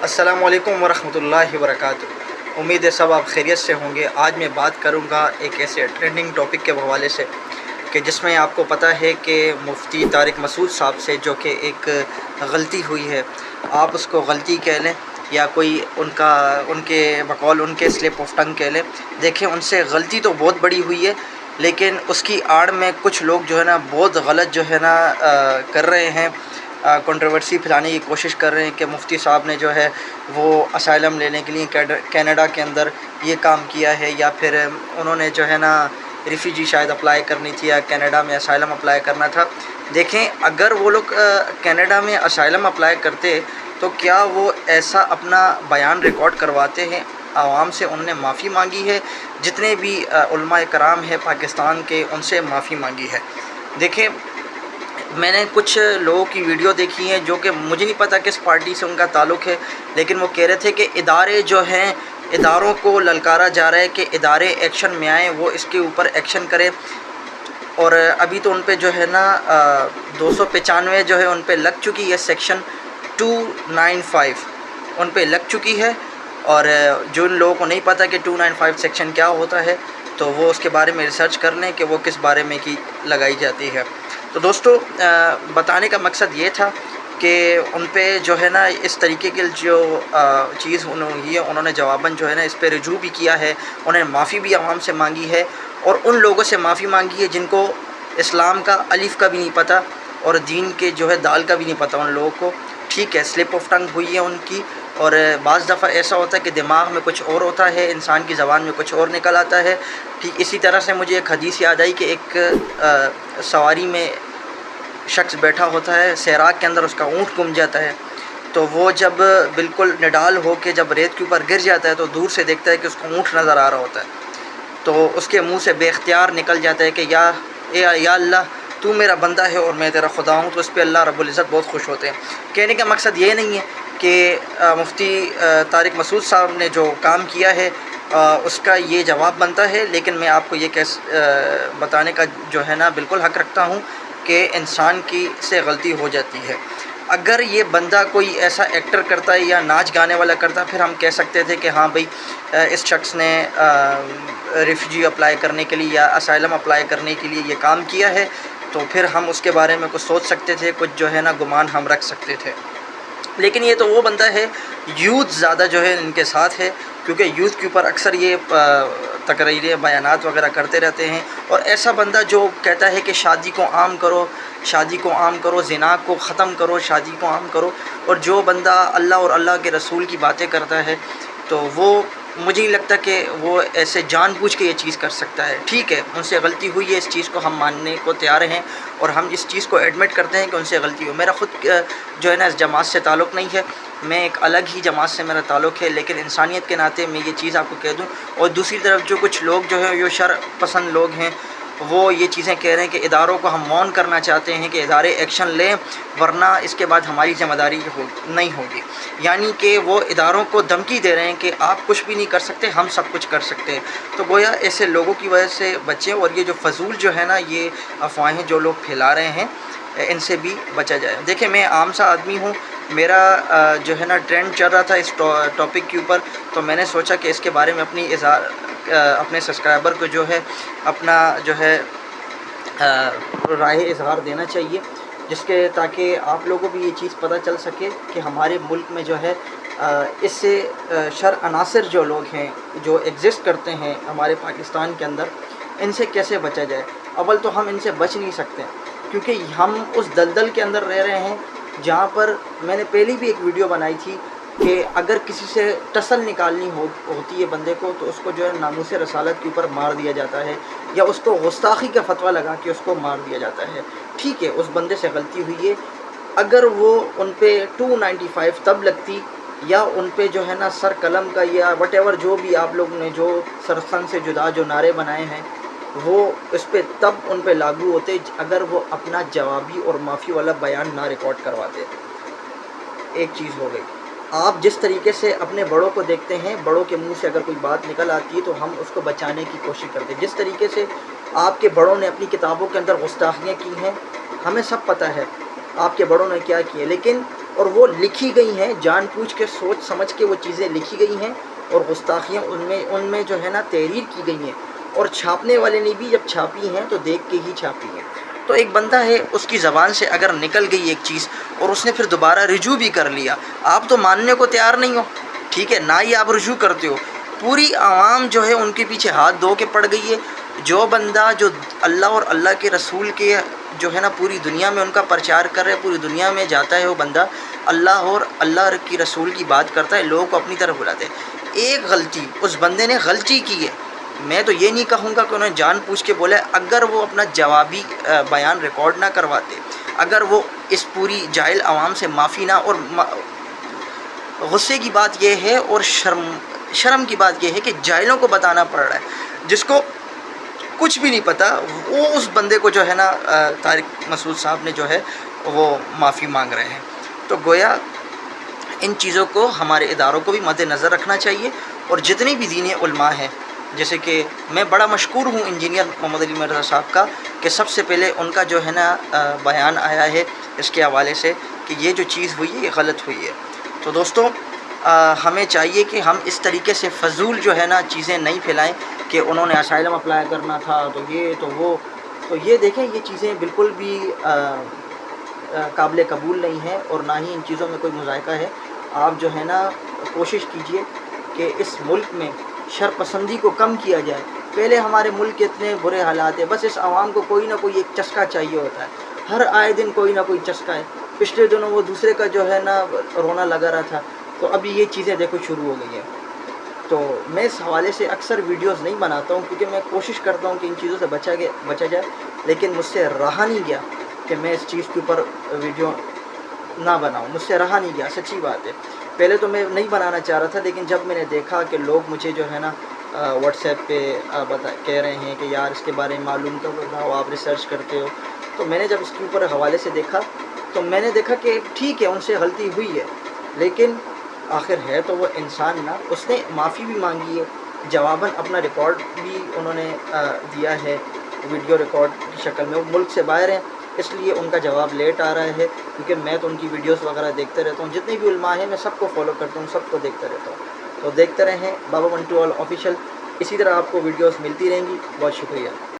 السلام علیکم ورحمۃ اللہ وبرکاتہ۔ امید ہے سب آپ خیریت سے ہوں گے۔ آج میں بات کروں گا ایک ایسے ٹرینڈنگ ٹاپک کے حوالے سے کہ جس میں آپ کو پتہ ہے کہ مفتی طارق مسعود صاحب سے جو کہ ایک غلطی ہوئی ہے، آپ اس کو غلطی کہہ لیں یا کوئی ان کے بقول ان کے سلپ آف ٹنگ کہہ لیں۔ دیکھیں، ان سے غلطی تو بہت بڑی ہوئی ہے، لیکن اس کی آڑ میں کچھ لوگ جو ہے نا بہت غلط جو ہے نا کر رہے ہیں، کنٹروورسی پھیلانے کی کوشش کر رہے ہیں کہ مفتی صاحب نے جو ہے وہ اسائلم لینے کے لیے کینیڈا کے اندر یہ کام کیا ہے، یا پھر انہوں نے جو ہے نا ریفیوجی شاید اپلائی کرنی تھی یا کینیڈا میں اسائلم اپلائی کرنا تھا۔ دیکھیں، اگر وہ لوگ کینیڈا میں اسائلم اپلائی کرتے تو کیا وہ ایسا اپنا بیان ریکارڈ کرواتے ہیں؟ عوام سے انہوں نے معافی مانگی ہے، جتنے بھی علماء کرام ہیں پاکستان کے ان سے معافی مانگی ہے۔ دیکھیں، میں نے کچھ لوگوں کی ویڈیو دیکھی ہیں جو کہ مجھے نہیں پتہ کس پارٹی سے ان کا تعلق ہے، لیکن وہ کہہ رہے تھے کہ ادارے جو ہیں، اداروں کو للکارا جا رہا ہے کہ ادارے ایکشن میں آئیں، وہ اس کے اوپر ایکشن کریں۔ اور ابھی تو ان پہ جو ہے نا 295 جو ہے ان پہ لگ چکی ہے، سیکشن 295 ان پہ لگ چکی ہے۔ اور جن لوگوں کو نہیں پتہ کہ 295 سیکشن کیا ہوتا ہے تو وہ اس کے بارے میں ریسرچ کر لیں کہ وہ کس بارے میں کی لگائی جاتی ہے۔ تو دوستو، بتانے کا مقصد یہ تھا کہ ان پہ جو ہے نا اس طریقے کی جو چیز انہوں نے جواباً جو ہے نا اس پہ رجوع بھی کیا ہے، انہیں معافی بھی عوام سے مانگی ہے، اور ان لوگوں سے معافی مانگی ہے جن کو اسلام کا الف کا بھی نہیں پتہ اور دین کے جو ہے دال کا بھی نہیں پتہ ان لوگوں کو۔ ٹھیک ہے، سلپ آف ٹنگ ہوئی ہے ان کی، اور بعض دفعہ ایسا ہوتا ہے کہ دماغ میں کچھ اور ہوتا ہے، انسان کی زبان میں کچھ اور نکل آتا ہے۔ ٹھیک اسی طرح سے مجھے ایک حدیث یاد آئی کہ ایک سواری میں شخص بیٹھا ہوتا ہے، سیراک کے اندر اس کا اونٹ گم جاتا ہے، تو وہ جب بالکل نڈال ہو کے جب ریت کے اوپر گر جاتا ہے تو دور سے دیکھتا ہے کہ اس کو اونٹ نظر آ رہا ہوتا ہے، تو اس کے منہ سے بے اختیار نکل جاتا ہے کہ یا اللہ، تو میرا بندہ ہے اور میں تیرا خدا ہوں۔ تو اس پہ اللہ رب العزت بہت خوش ہوتے ہیں۔ کہنے کا مقصد یہ نہیں ہے کہ مفتی طارق مسعود صاحب نے جو کام کیا ہے اس کا یہ جواب بنتا ہے، لیکن میں آپ کو یہ بتانے کا جو ہے نا بالکل حق رکھتا ہوں کہ انسان کی سے غلطی ہو جاتی ہے۔ اگر یہ بندہ کوئی ایسا ایکٹر کرتا ہے یا ناچ گانے والا کرتا، پھر ہم کہہ سکتے تھے کہ ہاں بھئی اس شخص نے ریفیوجی اپلائی کرنے کے لیے یا اسائلم اپلائی کرنے کے لیے یہ کام کیا ہے، تو پھر ہم اس کے بارے میں کچھ سوچ سکتے تھے، کچھ جو ہے نا گمان ہم رکھ سکتے تھے۔ لیکن یہ تو وہ بندہ ہے، یوتھ زیادہ جو ہے ان کے ساتھ ہے، کیونکہ یوتھ کے اوپر اکثر یہ تقریریں بیانات وغیرہ کرتے رہتے ہیں، اور ایسا بندہ جو کہتا ہے کہ شادی کو عام کرو، شادی کو عام کرو، زنا کو ختم کرو، شادی کو عام کرو، اور جو بندہ اللہ اور اللہ کے رسول کی باتیں کرتا ہے تو وہ مجھے نہیں لگتا کہ وہ ایسے جان بوجھ کے یہ چیز کر سکتا ہے۔ ٹھیک ہے، ان سے غلطی ہوئی ہے، اس چیز کو ہم ماننے کو تیار ہیں اور ہم اس چیز کو ایڈمٹ کرتے ہیں کہ ان سے غلطی ہو۔ میرا خود جو ہے نا اس جماعت سے تعلق نہیں ہے، میں ایک الگ ہی جماعت سے میرا تعلق ہے، لیکن انسانیت کے ناطے میں یہ چیز آپ کو کہہ دوں۔ اور دوسری طرف جو کچھ لوگ جو ہیں جو شر پسند لوگ ہیں، وہ یہ چیزیں کہہ رہے ہیں کہ اداروں کو ہم مون کرنا چاہتے ہیں کہ ادارے ایکشن لیں، ورنہ اس کے بعد ہماری ذمہ داری نہیں ہوگی۔ یعنی کہ وہ اداروں کو دھمکی دے رہے ہیں کہ آپ کچھ بھی نہیں کر سکتے، ہم سب کچھ کر سکتے ہیں۔ تو گویا ایسے لوگوں کی وجہ سے بچیں، اور یہ جو فضول جو ہے نا یہ افواہیں جو لوگ پھیلا رہے ہیں ان سے بھی بچا جائے۔ دیکھیں، میں عام سا آدمی ہوں، میرا جو ہے نا ٹرینڈ چل رہا تھا اس ٹاپک کے اوپر، تو میں نے سوچا کہ اس کے بارے میں اپنے سبسکرائبر کو جو ہے اپنا جو ہے رائے اظہار دینا چاہیے، جس کے تاکہ آپ لوگوں کو بھی یہ چیز پتہ چل سکے کہ ہمارے ملک میں جو ہے اس سے شر عناصر جو لوگ ہیں جو ایگزسٹ کرتے ہیں ہمارے پاکستان کے اندر، ان سے کیسے بچا جائے۔ اول تو ہم ان سے بچ نہیں سکتے، کیونکہ ہم اس دلدل کے اندر رہ رہے ہیں جہاں پر میں نے پہلی بھی ایک ویڈیو بنائی تھی کہ اگر کسی سے ٹسل نکالنی ہوتی ہے بندے کو، تو اس کو جو ہے ناموس رسالت کے اوپر مار دیا جاتا ہے، یا اس کو گستاخی کا فتویٰ لگا کے اس کو مار دیا جاتا ہے۔ ٹھیک ہے، اس بندے سے غلطی ہوئی ہے، اگر وہ ان پہ 295 تب لگتی، یا ان پہ جو ہے نا سر قلم کا یا وٹ ایور جو بھی آپ لوگوں نے جو سرسن سے جدا جو نعرے بنائے ہیں وہ اس پہ تب ان پہ لاگو ہوتے، اگر وہ اپنا جوابی اور معافی والا بیان نہ ریکارڈ کرواتے۔ ایک چیز ہو گئی، آپ جس طریقے سے اپنے بڑوں کو دیکھتے ہیں، بڑوں کے منہ سے اگر کوئی بات نکل آتی ہے تو ہم اس کو بچانے کی کوشش کرتے ہیں۔ جس طریقے سے آپ کے بڑوں نے اپنی کتابوں کے اندر گستاخیاں کی ہیں، ہمیں سب پتہ ہے آپ کے بڑوں نے کیا کیے، لیکن اور وہ لکھی گئی ہیں جان بوجھ کے، سوچ سمجھ کے وہ چیزیں لکھی گئی ہیں، اور گستاخیاں ان میں جو ہے نا تحریر کی گئی ہیں، اور چھاپنے والے نے بھی جب چھاپی ہیں تو دیکھ کے ہی چھاپی ہیں۔ تو ایک بندہ ہے، اس کی زبان سے اگر نکل گئی ایک چیز اور اس نے پھر دوبارہ رجوع بھی کر لیا، آپ تو ماننے کو تیار نہیں ہو، ٹھیک ہے، نہ ہی آپ رجوع کرتے ہو، پوری عوام جو ہے ان کے پیچھے ہاتھ دھو کے پڑ گئی ہے۔ جو بندہ جو اللہ اور اللہ کے رسول کے جو ہے نا پوری دنیا میں ان کا پرچار کر رہے، پوری دنیا میں جاتا ہے وہ بندہ، اللہ اور اللہ کی رسول کی بات کرتا ہے، لوگوں کو اپنی طرف بلاتے ہیں۔ ایک غلطی اس بندے نے غلطی کی ہے، میں تو یہ نہیں کہوں گا کہ انہوں نے جان پوچھ کے بولا ہے، اگر وہ اپنا جوابی بیان ریکارڈ نہ کرواتے، اگر وہ اس پوری جاہل عوام سے معافی نہ، اور غصے کی بات یہ ہے اور شرم کی بات یہ ہے کہ جاہلوں کو بتانا پڑ رہا ہے، جس کو کچھ بھی نہیں پتہ، وہ اس بندے کو جو ہے نا طارق مسعود صاحب نے جو ہے وہ معافی مانگ رہے ہیں۔ تو گویا ان چیزوں کو ہمارے اداروں کو بھی مد نظر رکھنا چاہیے، اور جتنی بھی دینی علماء ہیں، جیسے کہ میں بڑا مشکور ہوں انجینئر محمد علی مرزا صاحب کا، کہ سب سے پہلے ان کا جو ہے نا بیان آیا ہے اس کے حوالے سے کہ یہ جو چیز ہوئی ہے یہ غلط ہوئی ہے۔ تو دوستو ہمیں چاہیے کہ ہم اس طریقے سے فضول جو ہے نا چیزیں نہیں پھیلائیں کہ انہوں نے اسائلم اپلائی کرنا تھا تو یہ تو وہ، تو یہ دیکھیں یہ چیزیں بالکل بھی قابل قبول نہیں ہیں، اور نہ ہی ان چیزوں میں کوئی مذائقہ ہے۔ آپ جو ہے نا کوشش کیجئے کہ اس ملک میں شر پسندی کو کم کیا جائے۔ پہلے ہمارے ملک کے اتنے برے حالات ہیں، بس اس عوام کو کوئی نہ کوئی ایک چسکا چاہیے ہوتا ہے، ہر آئے دن کوئی نہ کوئی چسکا ہے۔ پچھلے دنوں وہ دوسرے کا جو ہے نا رونا لگا رہا تھا، تو ابھی یہ چیزیں دیکھو شروع ہو گئی ہیں۔ تو میں اس حوالے سے اکثر ویڈیوز نہیں بناتا ہوں، کیونکہ میں کوشش کرتا ہوں کہ ان چیزوں سے بچا جائے، لیکن مجھ سے رہا نہیں گیا کہ میں اس چیز کے اوپر ویڈیو نہ بناؤں، مجھ سے رہا نہیں گیا، سچی بات ہے۔ پہلے تو میں نہیں بنانا چاہ رہا تھا، لیکن جب میں نے دیکھا کہ لوگ مجھے جو ہے نا واٹس ایپ پہ کہہ رہے ہیں کہ یار اس کے بارے میں معلوم تو بتاؤ، آپ ریسرچ کرتے ہو، تو میں نے جب اس کے اوپر حوالے سے دیکھا تو میں نے دیکھا کہ ٹھیک ہے ان سے غلطی ہوئی ہے، لیکن آخر ہے تو وہ انسان نا، اس نے معافی بھی مانگی ہے، جواباً اپنا ریکارڈ بھی انہوں نے دیا ہے ویڈیو ریکارڈ کی شکل میں۔ وہ ملک سے باہر ہیں، اس لیے ان کا جواب لیٹ آ رہا ہے، کیونکہ میں تو ان کی ویڈیوز وغیرہ دیکھتے رہتا ہوں، جتنے بھی علماء ہیں میں سب کو فالو کرتا ہوں، سب کو دیکھتا رہتا ہوں۔ تو دیکھتے رہیں بابا منٹو آل آفیشیل، اسی طرح آپ کو ویڈیوز ملتی رہیں گی۔ بہت شکریہ۔